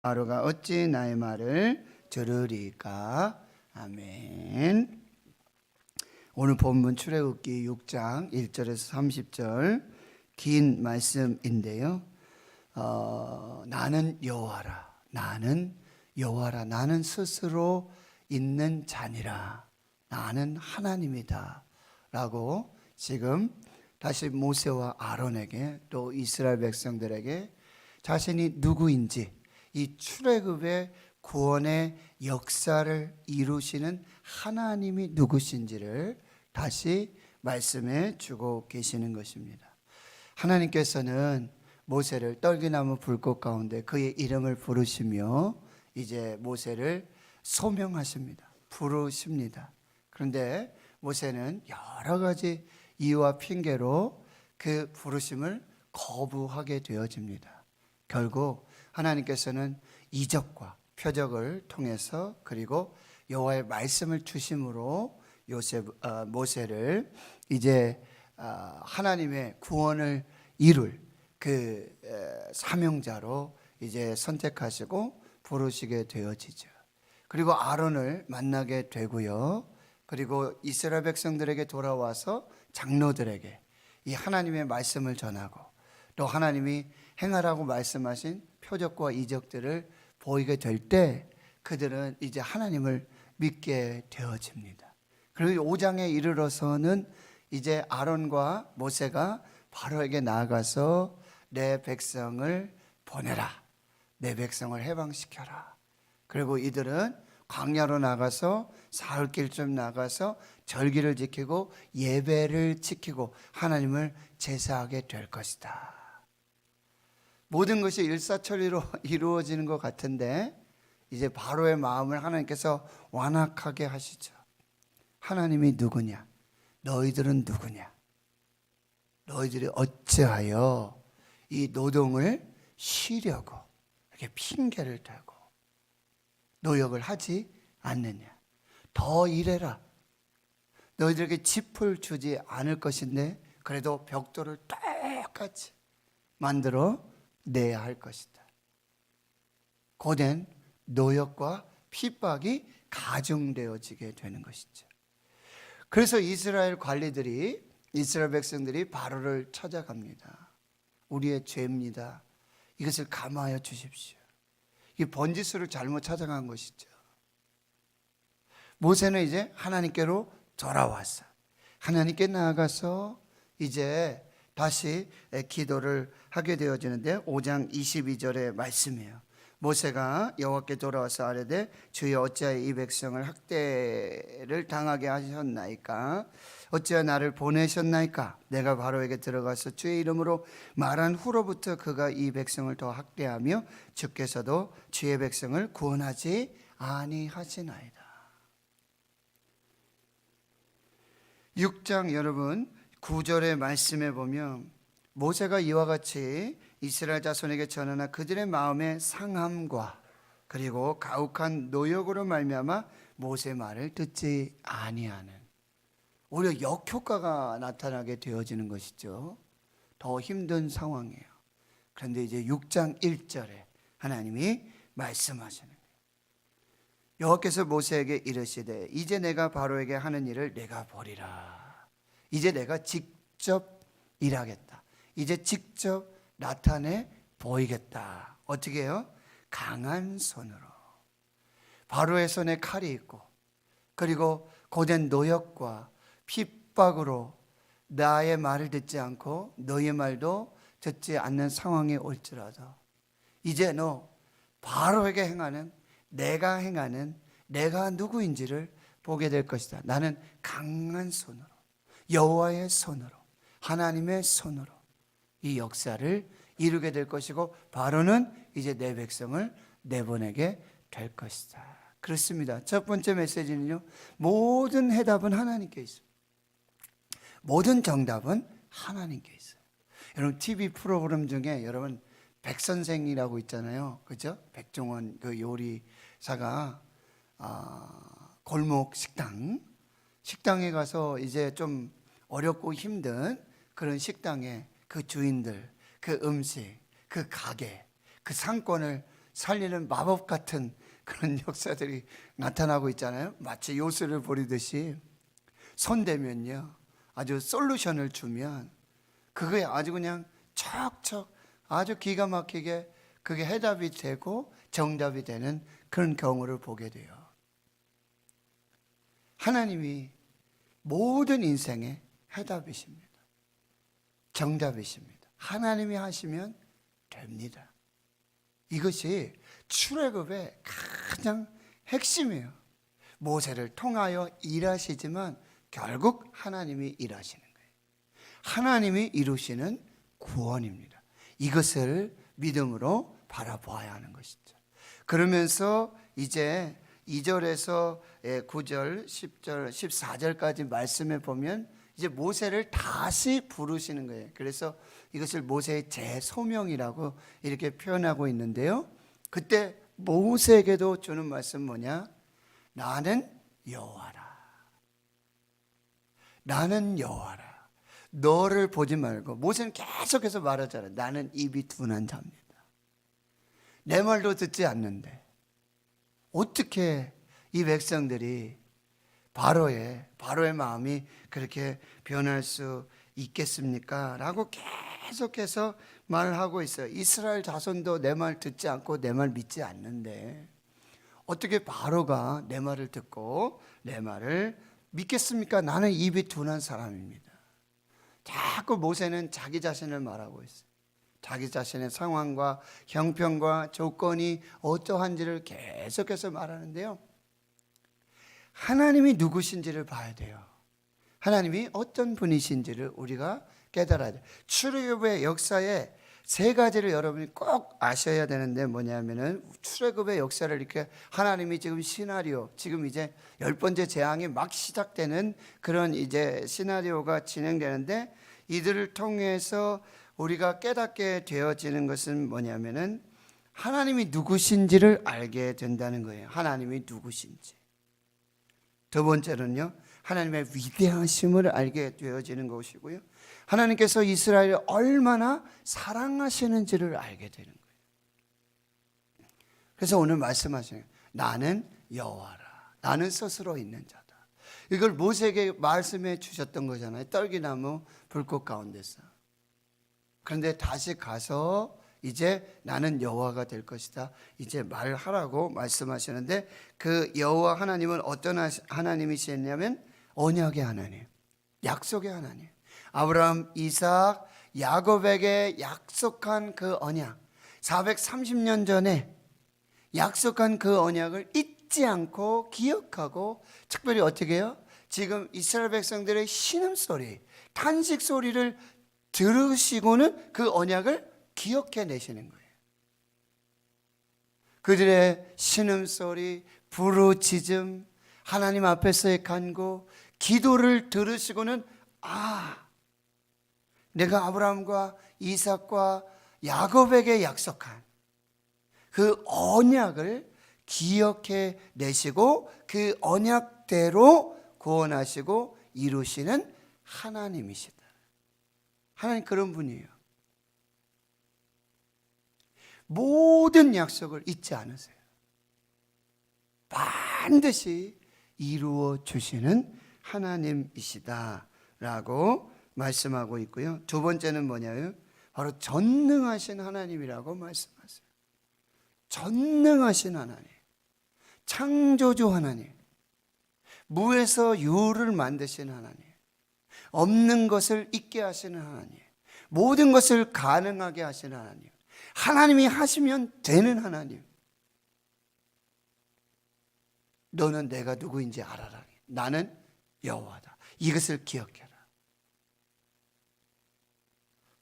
바로가 어찌 나의 말을 들으리까. 아멘. 오늘 본문 출애굽기 6장 1절에서 30절 긴 말씀인데요. 나는 여호와라, 나는 여호와라, 나는 스스로 있는 자니라, 나는 하나님이다 라고 지금 다시 모세와 아론에게 또 이스라엘 백성들에게 자신이 누구인지, 이 출애굽의 구원의 역사를 이루시는 하나님이 누구신지를 다시 말씀해 주고 계시는 것입니다. 하나님께서는 모세를 떨기나무 불꽃 가운데 그의 이름을 부르시며 이제 모세를 소명하십니다. 부르십니다. 그런데 모세는 여러 가지 이유와 핑계로 그 부르심을 거부하게 되어집니다. 결국 하나님께서는 이적과 표적을 통해서 그리고 여호와의 말씀을 주심으로 모세를 이제 하나님의 구원을 이룰 그 사명자로 이제 선택하시고 부르시게 되어지죠. 그리고 아론을 만나게 되고요. 그리고 이스라엘 백성들에게 돌아와서 장로들에게 이 하나님의 말씀을 전하고 또 하나님이 행하라고 말씀하신 표적과 이적들을 보이게 될 때 그들은 이제 하나님을 믿게 되어집니다. 그리고 5장에 이르러서는 이제 아론과 모세가 바로에게 나아가서 내 백성을 보내라, 내 백성을 해방시켜라. 그리고 이들은 광야로 나가서 사흘길쯤 나가서 절기를 지키고 예배를 지키고 하나님을 제사하게 될 것이다. 모든 것이 일사천리로 이루어지는 것 같은데 이제 바로의 마음을 하나님께서 완악하게 하시죠. 하나님이 누구냐? 너희들은 누구냐? 너희들이 어찌하여 이 노동을 쉬려고 이렇게 핑계를 대고 노역을 하지 않느냐? 더 일해라. 너희들에게 짚을 주지 않을 것인데 그래도 벽돌을 똑같이 만들어 내야 할 것이다. 고된 노역과 핍박이 가중되어지게 되는 것이죠. 그래서 이스라엘 관리들이, 이스라엘 백성들이 바로를 찾아갑니다. 우리의 죄입니다. 이것을 감화하여 주십시오. 이 번지수를 잘못 찾아간 것이죠. 모세는 이제 하나님께로 돌아왔어. 하나님께 나아가서 이제 다시 기도를 하게 되어지는데 5장 22절의 말씀이에요. 모세가 여호와께 돌아와서 아뢰되 주여 어찌하여 이 백성을 학대를 당하게 하셨나이까? 어찌하여 나를 보내셨나이까? 내가 바로에게 들어가서 주의 이름으로 말한 후로부터 그가 이 백성을 더 학대하며 주께서도 주의 백성을 구원하지 아니하시나이다. 6장 여러분 9절의 말씀에 보면 모세가 이와 같이 이스라엘 자손에게 전하나 그들의 마음의 상함과 그리고 가혹한 노역으로 말미암아 모세 말을 듣지 아니하는, 오히려 역효과가 나타나게 되어지는 것이죠. 더 힘든 상황이에요. 그런데 이제 6장 1절에 하나님이 말씀하시는 거예요. 여호와께서 모세에게 이르시되 이제 내가 바로에게 하는 일을 내가 보리라. 이제 내가 직접 일하겠다. 이제 직접 나타내 보이겠다. 어떻게 해요? 강한 손으로. 바로의 손에 칼이 있고 그리고 고된 노역과 핍박으로 나의 말을 듣지 않고 너의 말도 듣지 않는 상황이 올지라도 이제 너 바로에게 행하는, 내가 행하는 내가 누구인지를 보게 될 것이다. 나는 강한 손으로, 여호와의 손으로, 하나님의 손으로 이 역사를 이루게 될 것이고 바로는 이제 내 백성을 내보내게 될 것이다. 그렇습니다. 첫 번째 메시지는요, 모든 해답은 하나님께 있어요. 모든 정답은 하나님께 있어요. 여러분 TV 프로그램 중에 여러분 백선생이라고 있잖아요. 그죠? 백종원 그 요리사가 골목 식당에 가서 이제 좀 어렵고 힘든 그런 식당에 그 주인들, 그 음식, 그 가게, 그 상권을 살리는 마법 같은 그런 역사들이 나타나고 있잖아요. 마치 요술을 부리듯이 손대면요, 아주 솔루션을 주면 그거에 아주 그냥 척척 아주 기가 막히게 그게 해답이 되고 정답이 되는 그런 경우를 보게 돼요. 하나님이 모든 인생의 해답이십니다. 정답이십니다. 하나님이 하시면 됩니다. 이것이 출애굽의 가장 핵심이에요. 모세를 통하여 일하시지만 결국 하나님이 일하시는 거예요. 하나님이 이루시는 구원입니다. 이것을 믿음으로 바라보아야 하는 것이죠. 그러면서 이제 2절에서 9절, 10절, 14절까지 말씀에 보면 이제 모세를 다시 부르시는 거예요. 그래서 이것을 모세의 재소명이라고 이렇게 표현하고 있는데요. 그때 모세에게도 주는 말씀 뭐냐? 나는 여호와라. 나는 여호와라. 너를 보지 말고. 모세는 계속해서 말하잖아요. 나는 입이 둔한 자입니다. 내 말도 듣지 않는데 어떻게 이 백성들이 바로의 마음이 그렇게 변할 수 있겠습니까? 라고 계속해서 말을 하고 있어요. 이스라엘 자손도 내 말 듣지 않고 내 말 믿지 않는데 어떻게 바로가 내 말을 듣고 내 말을 믿겠습니까? 나는 입이 둔한 사람입니다. 자꾸 모세는 자기 자신을 말하고 있어요. 자기 자신의 상황과 형편과 조건이 어떠한지를 계속해서 말하는데요. 하나님이 누구신지를 봐야 돼요. 하나님이 어떤 분이신지를 우리가 깨달아야 돼요. 출애굽의 역사에 세 가지를 여러분이 꼭 아셔야 되는데 뭐냐면은 출애굽의 역사를 이렇게 하나님이 지금 시나리오, 지금 이제 10번째 재앙이 막 시작되는 그런 이제 시나리오가 진행되는데 이들을 통해서 우리가 깨닫게 되어지는 것은 뭐냐면은 하나님이 누구신지를 알게 된다는 거예요. 하나님이 누구신지. 두 번째는요, 하나님의 위대하심을 알게 되어지는 것이고요, 하나님께서 이스라엘을 얼마나 사랑하시는지를 알게 되는 거예요. 그래서 오늘 말씀하시는 나는 여호와라. 나는 스스로 있는 자다. 이걸 모세에게 말씀해 주셨던 거잖아요. 떨기나무 불꽃 가운데서. 그런데 다시 가서 이제 나는 여호와가 될 것이다. 이제 말하라고 말씀하시는데 그 여호와 하나님은 어떤 하나님이시냐면 언약의 하나님, 약속의 하나님. 아브라함, 이삭, 야곱에게 약속한 그 언약, 430년 전에 약속한 그 언약을 잊지 않고 기억하고 특별히 어떻게 해요? 지금 이스라엘 백성들의 신음소리, 탄식소리를 들으시고는 그 언약을 기억해 내시는 거예요. 그들의 신음소리, 부르짖음, 하나님 앞에서의 간구, 기도를 들으시고는 내가 아브라함과 이삭과 야곱에게 약속한 그 언약을 기억해 내시고 그 언약대로 구원하시고 이루시는 하나님이시다. 하나님 그런 분이에요. 모든 약속을 잊지 않으세요. 반드시 이루어 주시는 하나님이시다라고 말씀하고 있고요. 두 번째는 뭐냐요? 바로 전능하신 하나님이라고 말씀하세요. 전능하신 하나님, 창조주 하나님, 무에서 유를 만드신 하나님, 없는 것을 있게 하시는 하나님, 모든 것을 가능하게 하시는 하나님, 하나님이 하시면 되는 하나님. 너는 내가 누구인지 알아라. 나는 여호와다. 이것을 기억해라.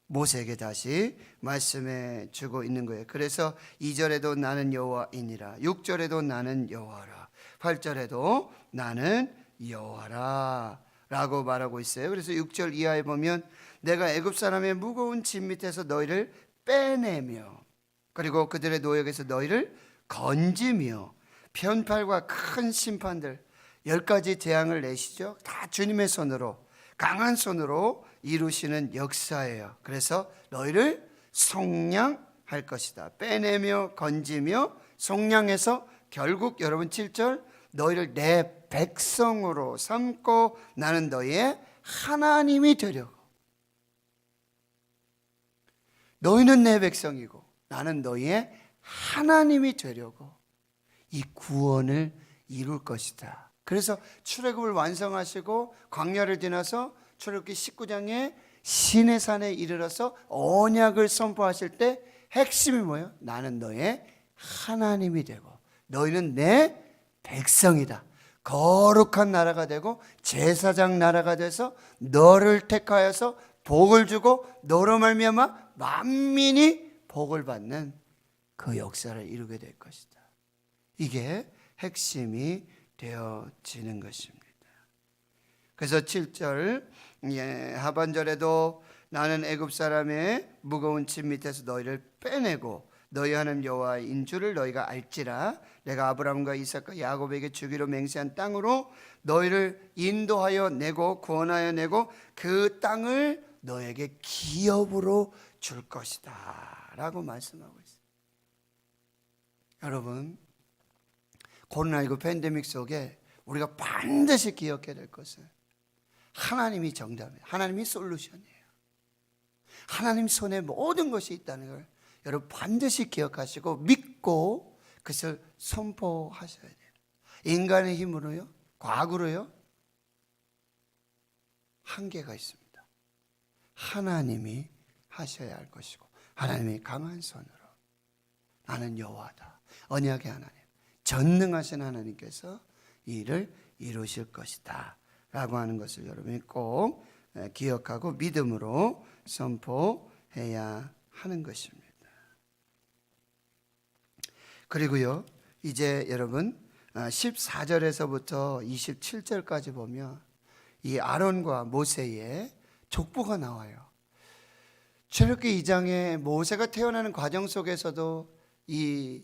모세에게 다시 말씀해 주고 있는 거예요. 그래서 2절에도 나는 여호와이니라, 6절에도 나는 여호와라, 8절에도 나는 여호와라 라고 말하고 있어요. 그래서 6절 이하에 보면 내가 애굽 사람의 무거운 짐 밑에서 너희를 빼내며 그리고 그들의 노역에서 너희를 건지며 편팔과 큰 심판들 10가지 재앙을 내시죠. 다 주님의 손으로, 강한 손으로 이루시는 역사예요. 그래서 너희를 속량 할 것이다. 빼내며 건지며 속량해서 결국 여러분 7절 너희를 내 백성으로 삼고 나는 너희의 하나님이 되려고. 너희는 내 백성이고 나는 너희의 하나님이 되려고 이 구원을 이룰 것이다. 그래서 출애굽을 완성하시고 광야를 지나서 출애굽기 19장에 시내산에 이르러서 언약을 선포하실 때 핵심이 뭐예요? 나는 너의 하나님이 되고 너희는 내 백성이다. 거룩한 나라가 되고 제사장 나라가 돼서 너를 택하여서 복을 주고 너로 말미암아 만민이 복을 받는 그 역사를 이루게 될 것이다. 이게 핵심이 되어지는 것입니다. 그래서 7절 하반절에도 나는 애굽 사람의 무거운 짐 밑에서 너희를 빼내고 너희 하나님 여호와의 인주를 너희가 알지라. 내가 아브라함과 이삭과 야곱에게 주기로 맹세한 땅으로 너희를 인도하여 내고 구원하여 내고 그 땅을 너에게 기업으로 줄 것이다 라고 말씀하고 있어요. 여러분, 코로나19 팬데믹 속에 우리가 반드시 기억해야 될 것은 하나님이 정답이에요. 하나님이 솔루션이에요. 하나님 손에 모든 것이 있다는 걸 여러분 반드시 기억하시고 믿고 그것을 선포하셔야 돼요. 인간의 힘으로요, 과거로요, 한계가 있습니다. 하나님이 하셔야 할 것이고 하나님이 강한 손으로 나는 여호와다. 언약의 하나님, 전능하신 하나님께서 이 일을 이루실 것이다 라고 하는 것을 여러분이 꼭 기억하고 믿음으로 선포해야 하는 것입니다. 그리고요, 이제 여러분 14절에서부터 27절까지 보면 이 아론과 모세의 족보가 나와요. 출애굽기 2장에 모세가 태어나는 과정 속에서도 이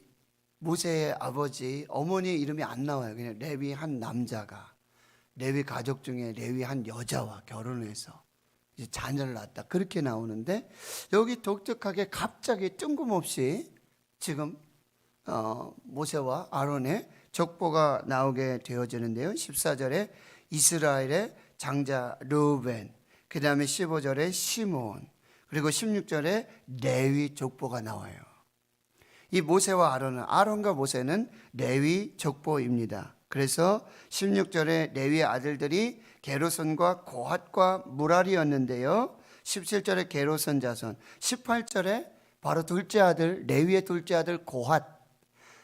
모세의 아버지, 어머니 이름이 안 나와요. 그냥 레위 한 남자가 레위 가족 중에 레위 한 여자와 결혼해서 이제 자녀를 낳았다 그렇게 나오는데, 여기 독특하게 갑자기 뜬금없이 지금 모세와 아론의 족보가 나오게 되어지는데요. 14절에 이스라엘의 장자 르우벤, 그 다음에 15절에 시몬, 그리고 16절에 레위 족보가 나와요. 이 모세와 아론은, 아론과 모세는 레위 족보입니다. 그래서 16절에 레위의 아들들이 게르손과 고핫과 무랄이었는데요. 17절에 게르손 자손, 18절에 바로 둘째 아들, 레위의 둘째 아들 고핫,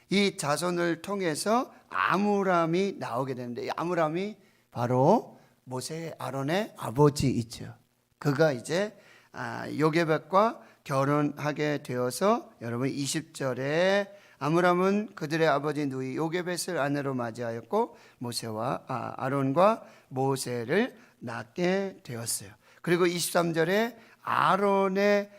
이 자손을 통해서 아므람이 나오게 되는데, 이 아므람이 바로 모세 아론의 아버지이죠. 그가 이제 요게벳과 결혼하게 되어서 여러분 20절에 아므람은 그들의 아버지 누이 요게벳을 아내로 맞이하였고 모세와 아론과 모세를 낳게 되었어요. 그리고 23절에 아론의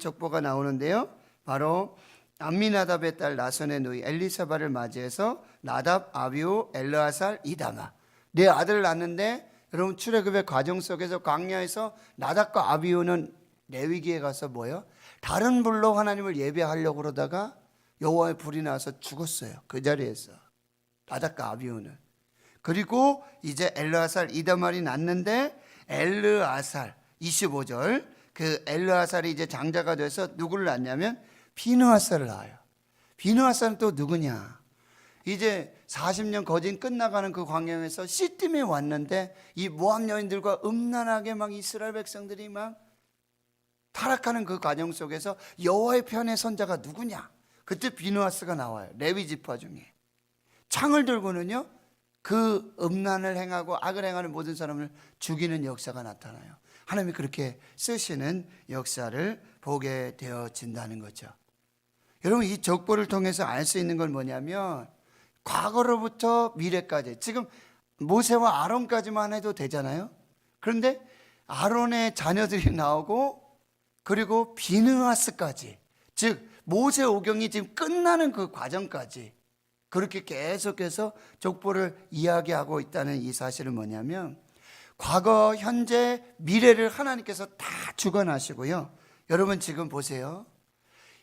족보가 나오는데요. 바로 암미나답의 딸 나손의 누이 엘리사바를 맞이해서 나답, 아비후, 엘르아살, 이다마 네 아들을 낳는데, 여러분 출애굽의 과정 속에서 광야에서 나답과 아비후는 레위기에 가서 뭐예요? 다른 불로 하나님을 예배하려고 그러다가 여호와의 불이 나서 죽었어요. 그 자리에서 나답과 아비후는. 그리고 이제 엘르아살, 이다말이 낳는데 엘르아살 25절, 그 엘르아살이 이제 장자가 돼서 누구를 낳냐면 비느하스를 낳아요. 비느하스는 또 누구냐? 이제 40년 거진 끝나가는 그 광야에서 시딤에 왔는데 이 모압 여인들과 음란하게 막 이스라엘 백성들이 막 타락하는 그 과정 속에서 여호와의 편의 선자가 누구냐? 그때 비느하스가 나와요. 레위 지파 중에 창을 들고는요 그 음란을 행하고 악을 행하는 모든 사람을 죽이는 역사가 나타나요. 하나님이 그렇게 쓰시는 역사를 보게 되어진다는 거죠. 여러분, 이 족보를 통해서 알 수 있는 건 뭐냐면 과거로부터 미래까지, 지금 모세와 아론까지만 해도 되잖아요. 그런데 아론의 자녀들이 나오고 그리고 비느하스까지, 즉 모세 오경이 지금 끝나는 그 과정까지 그렇게 계속해서 족보를 이야기하고 있다는 이 사실은 뭐냐면 과거, 현재, 미래를 하나님께서 다 주관하시고요. 여러분 지금 보세요.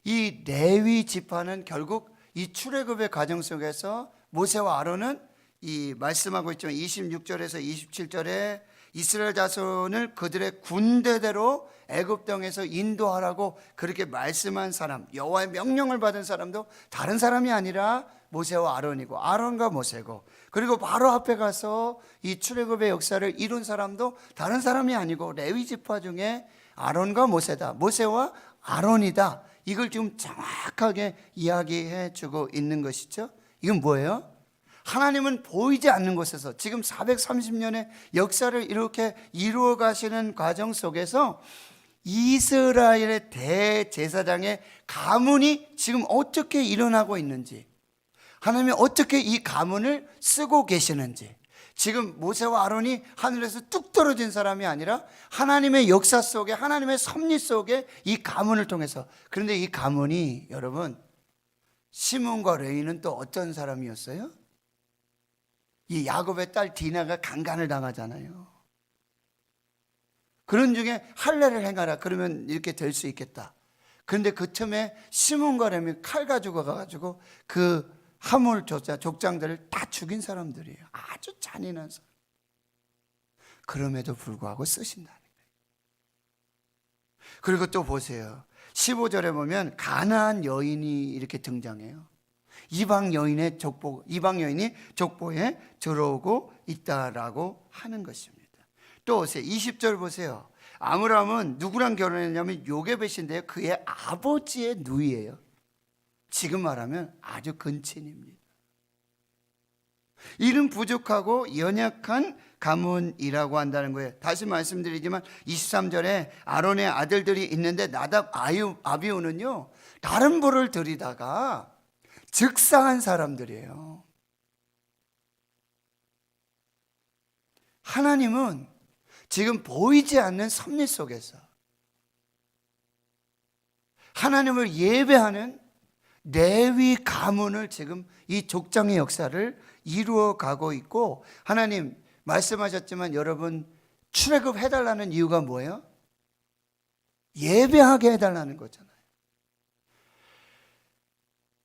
이 레위 지파는 결국 이 출애굽의 과정 속에서 모세와 아론은 이 말씀하고 있지만 26절에서 27절에 이스라엘 자손을 그들의 군대대로 애굽 땅에서 인도하라고 그렇게 말씀한 사람, 여호와의 명령을 받은 사람도 다른 사람이 아니라 모세와 아론이고, 아론과 모세고, 그리고 바로 앞에 가서 이 출애굽의 역사를 이룬 사람도 다른 사람이 아니고 레위 지파 중에 아론과 모세다, 모세와 아론이다. 이걸 지금 정확하게 이야기해 주고 있는 것이죠. 이건 뭐예요? 하나님은 보이지 않는 곳에서 지금 430년의 역사를 이렇게 이루어 가시는 과정 속에서 이스라엘의 대제사장의 가문이 지금 어떻게 일어나고 있는지, 하나님이 어떻게 이 가문을 쓰고 계시는지, 지금 모세와 아론이 하늘에서 뚝 떨어진 사람이 아니라 하나님의 역사 속에, 하나님의 섭리 속에 이 가문을 통해서. 그런데 이 가문이 여러분, 시몬과 레위는 또 어떤 사람이었어요? 이 야곱의 딸 디나가 강간을 당하잖아요. 그런 중에 할례를 행하라 그러면 이렇게 될 수 있겠다. 그런데 그 틈에 시몬과 레위 칼 가지고 가가지고 그 하물 족장들을 다 죽인 사람들이에요. 아주 잔인한 사람. 그럼에도 불구하고 쓰신다는 거예요. 그리고 또 보세요. 15절에 보면 가나안 여인이 이렇게 등장해요. 이방 여인이 족보에 들어오고 있다라고 하는 것입니다. 또 보세요. 20절 보세요. 아므람은 누구랑 결혼했냐면 요게벳인데요, 그의 아버지의 누이예요. 지금 말하면 아주 근친입니다. 이는 부족하고 연약한 가문이라고 한다는 거예요. 다시 말씀드리지만 23절에 아론의 아들들이 있는데 나답, 아비후는요 다른 부를 들이다가 즉사한 사람들이에요. 하나님은 지금 보이지 않는 섭리 속에서 하나님을 예배하는 레위 가문을 지금 이 족장의 역사를 이루어 가고 있고, 하나님 말씀하셨지만 여러분 출애굽 해달라는 이유가 뭐예요? 예배하게 해달라는 거잖아요.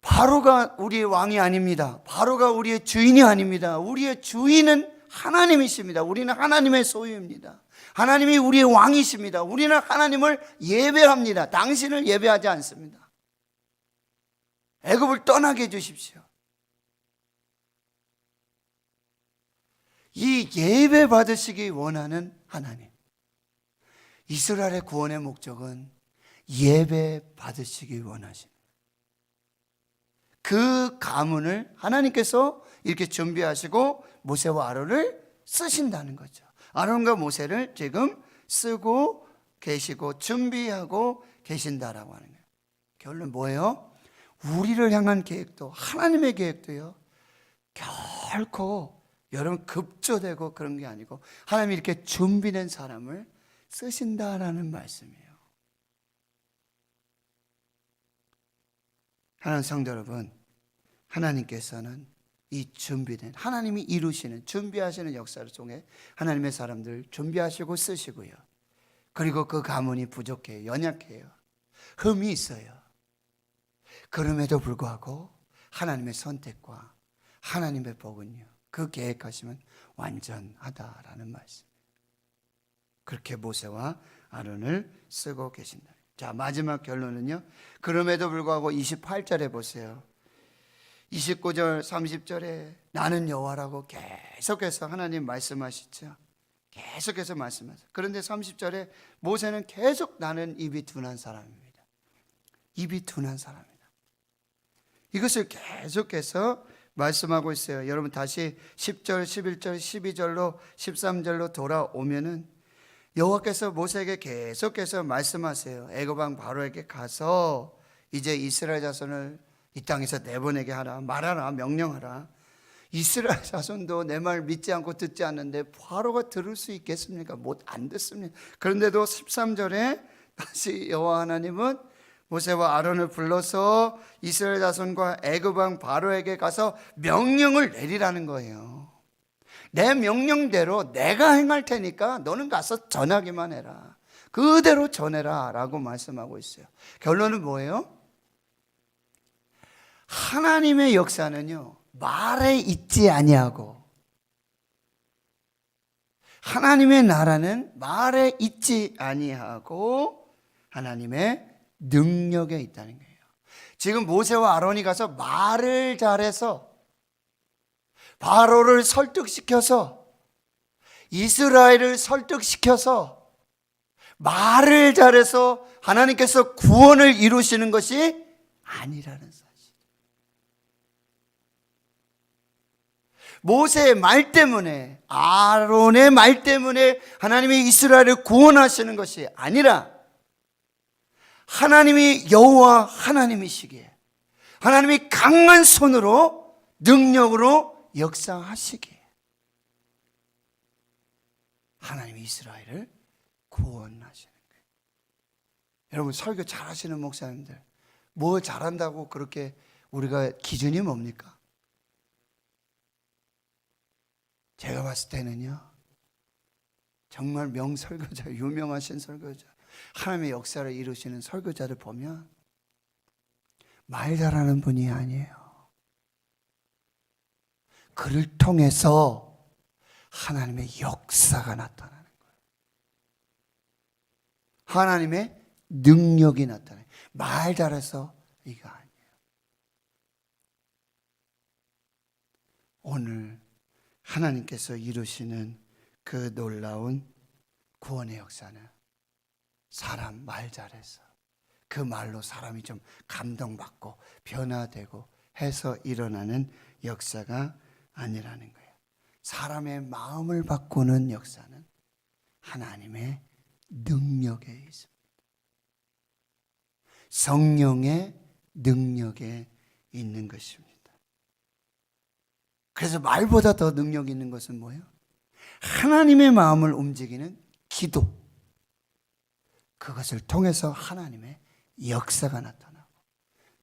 바로가 우리의 왕이 아닙니다. 바로가 우리의 주인이 아닙니다. 우리의 주인은 하나님이십니다. 우리는 하나님의 소유입니다. 하나님이 우리의 왕이십니다. 우리는 하나님을 예배합니다. 당신을 예배하지 않습니다. 애굽을 떠나게 해주십시오. 이 예배 받으시기 원하는 하나님, 이스라엘의 구원의 목적은 예배 받으시기 원하십니다. 그 가문을 하나님께서 이렇게 준비하시고 모세와 아론을 쓰신다는 거죠. 아론과 모세를 지금 쓰고 계시고 준비하고 계신다라고 하는 거예요. 결론 뭐예요? 우리를 향한 계획도, 하나님의 계획도요 결코 여러분 급조되고 그런 게 아니고 하나님이 이렇게 준비된 사람을 쓰신다라는 말씀이에요. 하나님 성도 여러분, 하나님께서는 이 준비된, 하나님이 이루시는, 준비하시는 역사를 통해 하나님의 사람들 준비하시고 쓰시고요, 그리고 그 가문이 부족해요, 연약해요, 흠이 있어요. 그럼에도 불구하고 하나님의 선택과 하나님의 복은요, 그 계획하시면 완전하다라는 말씀이에요. 그렇게 모세와 아론을 쓰고 계신다. 자, 마지막 결론은요, 그럼에도 불구하고 28절에 보세요. 29절 30절에 나는 여호와라고 계속해서 하나님 말씀하시죠. 계속해서 말씀하세요. 그런데 30절에 모세는 계속 나는 입이 둔한 사람입니다. 입이 둔한 사람입니다. 이것을 계속해서 말씀하고 있어요. 여러분 다시 10절, 11절, 12절로 13절로 돌아오면은 여호와께서 모세에게 계속해서 말씀하세요. 애굽 왕 바로에게 가서 이제 이스라엘 자손을 이 땅에서 내보내게 하라, 말하라, 명령하라. 이스라엘 자손도 내 말 믿지 않고 듣지 않는데 바로가 들을 수 있겠습니까? 못 안 듣습니다. 그런데도 13절에 다시 여호와 하나님은 모세와 아론을 불러서 이스라엘 자손과 애굽 왕 바로에게 가서 명령을 내리라는 거예요. 내 명령대로 내가 행할 테니까 너는 가서 전하기만 해라. 그대로 전해라 라고 말씀하고 있어요. 결론은 뭐예요? 하나님의 역사는요, 말에 있지 아니하고, 하나님의 나라는 말에 있지 아니하고 하나님의 능력에 있다는 거예요. 지금 모세와 아론이 가서 말을 잘해서 바로를 설득시켜서 이스라엘을 설득시켜서 말을 잘해서 하나님께서 구원을 이루시는 것이 아니라는 사실. 모세의 말 때문에, 아론의 말 때문에 하나님이 이스라엘을 구원하시는 것이 아니라 하나님이 여호와 하나님이시기에 하나님이 강한 손으로 능력으로 역사하시기에 하나님이 이스라엘을 구원하시는 거예요. 여러분, 설교 잘하시는 목사님들, 뭐 잘한다고 그렇게 우리가 기준이 뭡니까? 제가 봤을 때는요, 정말 명설교자, 유명하신 설교자, 하나님의 역사를 이루시는 설교자를 보면 말 잘하는 분이 아니에요. 그를 통해서 하나님의 역사가 나타나는 거예요. 하나님의 능력이 나타나요. 말 잘해서 이거 아니에요. 오늘 하나님께서 이루시는 그 놀라운 구원의 역사는 사람 말 잘해서 그 말로 사람이 좀 감동받고 변화되고 해서 일어나는 역사가 아니라는 거예요. 사람의 마음을 바꾸는 역사는 하나님의 능력에 있습니다. 성령의 능력에 있는 것입니다. 그래서 말보다 더 능력 있는 것은 뭐예요? 하나님의 마음을 움직이는 기도. 그것을 통해서 하나님의 역사가 나타나고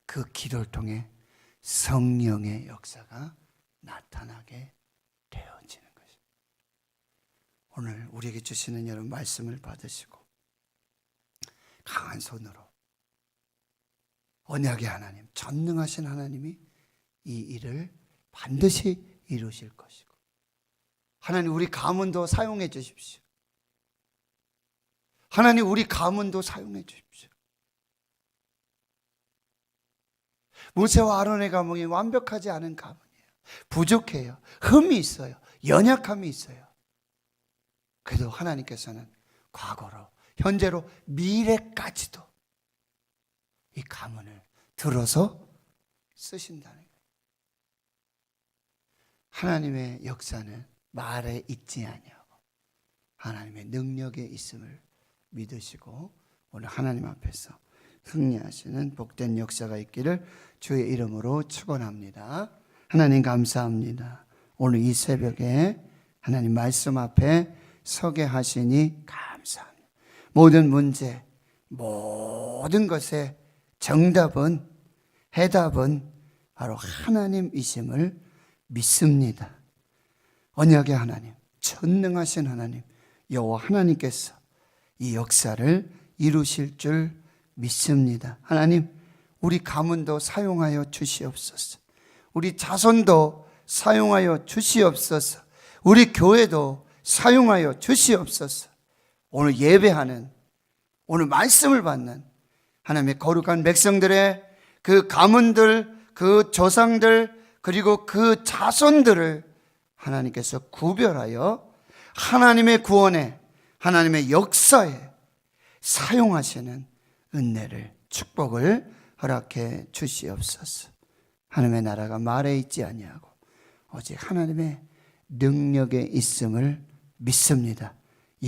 그 기도를 통해 성령의 역사가 나타나게 되어지는 것입니다. 오늘 우리에게 주시는 여러분 말씀을 받으시고 강한 손으로 언약의 하나님, 전능하신 하나님이 이 일을 반드시 이루실 것이고, 하나님 우리 가문도 사용해 주십시오. 하나님 우리 가문도 사용해 주십시오. 모세와 아론의 가문이 완벽하지 않은 가문이에요. 부족해요. 흠이 있어요. 연약함이 있어요. 그래도 하나님께서는 과거로, 현재로, 미래까지도 이 가문을 들어서 쓰신다는 거예요. 하나님의 역사는 말에 있지 아니하고 하나님의 능력에 있음을 믿으시고 오늘 하나님 앞에서 승리하시는 복된 역사가 있기를 주의 이름으로 축원합니다. 하나님 감사합니다. 오늘 이 새벽에 하나님 말씀 앞에 서게 하시니 감사합니다. 모든 문제, 모든 것의 정답은, 해답은 바로 하나님이심을 믿습니다. 언약의 하나님, 전능하신 하나님, 여호와 하나님께서 이 역사를 이루실 줄 믿습니다. 하나님, 우리 가문도 사용하여 주시옵소서. 우리 자손도 사용하여 주시옵소서. 우리 교회도 사용하여 주시옵소서. 오늘 예배하는, 오늘 말씀을 받는 하나님의 거룩한 백성들의 그 가문들, 그 조상들, 그리고 그 자손들을 하나님께서 구별하여 하나님의 구원에, 하나님의 역사에 사용하시는 은혜를, 축복을 허락해 주시옵소서. 하나님의 나라가 말에 있지 아니하고 오직 하나님의 능력에 있음을 믿습니다.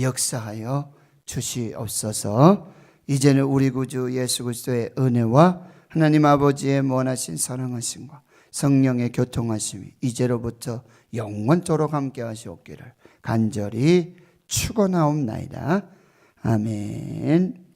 역사하여 주시옵소서. 이제는 우리 구주 예수 그리스도의 은혜와 하나님 아버지의 원하신 사랑하심과 성령의 교통하심이 이제로부터 영원토록 함께 하시옵기를 간절히 축원하옵나이다. 아멘.